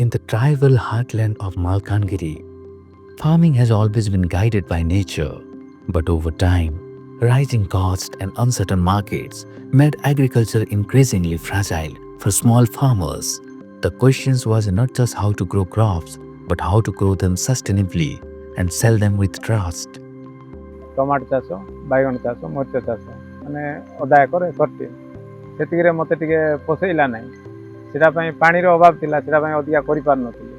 In the tribal heartland of Malkangiri, farming has always been guided by nature. But over time, rising costs and uncertain markets made agriculture increasingly fragile for small farmers. The question was not just how to grow crops, but how to grow them sustainably and sell them with trust. Tomato ଚାଷ, ବାଇଗଣ ଚାଷ, ମରିଚ ଚାଷ ମାନେ ଅଧା acre କରିଛି। ସେତିକିରେ ମୋତେ ଟିକେ ପୋଷେଇଲା ନାହିଁ। ସେଟା ପାଇଁ ପାଣିର ଅଭାବ ଥିଲା, ସେଟା ପାଇଁ ଅଧିକା କରିପାରୁନଥିଲି।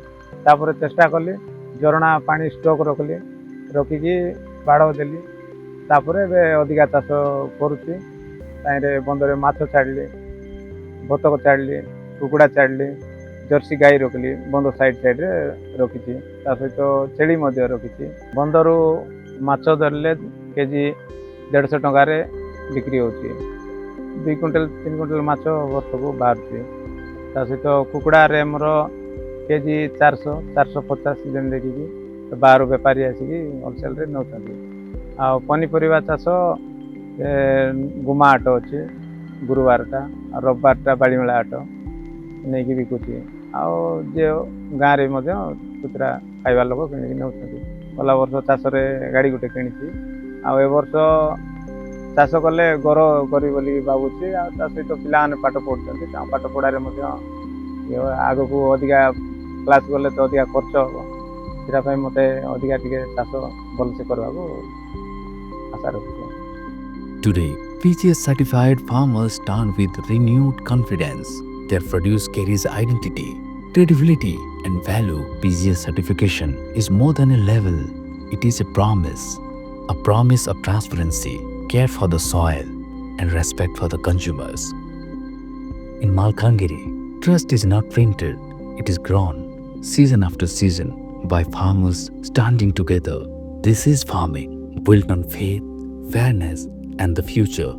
ତାପରେ ଚେଷ୍ଟା କଲି, ଝରଣା ପାଣି ଷ୍ଟକ୍ ରଖିକି ବାଡ଼ ଦେଲି। ତାପରେ ଏବେ ଅଧିକା ଚାଷ କରୁଛି। ତାହିଁରେ ବନ୍ଧରେ ମାଛ ଛାଡ଼ିଲି, ବତକ ଛାଡ଼ିଲି, କୁକୁଡ଼ା ଛାଡ଼ିଲି, ଜର୍ସି ଗାଈ ରଖିଲି, ବନ୍ଧ ସାଇଡ଼୍ରେ ରଖିଛି। ତା ସହିତ ଛେଳି ମଧ୍ୟ ରଖିଛି। ବନ୍ଧରୁ ମାଛ ଧରିଲେ କେଜି 150 ଟଙ୍କାରେ ବିକ୍ରି ହେଉଛି। 2 କୁଇଣ୍ଟାଲ 3 କୁଇଣ୍ଟାଲ ମାଛ ବର୍ଷକୁ ବାହାରୁଛି। ତା ସହିତ କୁକୁଡ଼ାରେ ଆମର କେଜି 400-450 ସିଜନ୍ ଦେଖିକି ବାହାରୁ ବେପାରୀ ଆସିକି ହୋଲସେଲ୍ରେ ନେଉଛନ୍ତି। ଆଉ ପନିପରିବା ଚାଷ ଗୁମା ହାଟ ଅଛି, ଗୁରୁବାରଟା, ଆଉ ରବିବାରଟା ବାଳିମେଳା ହାଟ ନେଇକି ବିକୁଛି। ଆଉ ଯିଏ ଗାଁରେ ମଧ୍ୟ ଖୁଚୁରା ଖାଇବା ଲୋକ କିଣିକି ନେଉଛନ୍ତି। ଗଲା ବର୍ଷ ଚାଷରେ ଗାଡ଼ି ଗୋଟେ କିଣିଛି। ଆଉ ଏ ବର୍ଷ ଚାଷ କଲେ ଘର କରିବି ବୋଲି ଭାବୁଛି। ଆଉ ତା ସହିତ ପିଲାମାନେ ପାଠ ପଢ଼ୁଛନ୍ତି, ତାଙ୍କ ପାଠ ପଢ଼ାରେ ମଧ୍ୟ ଆଗକୁ ଅଧିକା କ୍ଲାସ୍ ଗଲେ ତ ଅଧିକା ଖର୍ଚ୍ଚ ହେବ। ସେଟା ପାଇଁ ମୋତେ ଅଧିକା ଟିକେ ଚାଷ ଭଲସେ କରିବାକୁ ଆଶା ରଖୁଛି। Today, PGS certified farmers stand with renewed confidence. Their produce carries identity, credibility, and value. PGS certification is more than a level, it is a promise of transparency, care for the soil, and respect for the consumers. In Malkangiri, trust is not printed, it is grown season after season by farmers standing together. This is farming built on faith, fairness, and the future.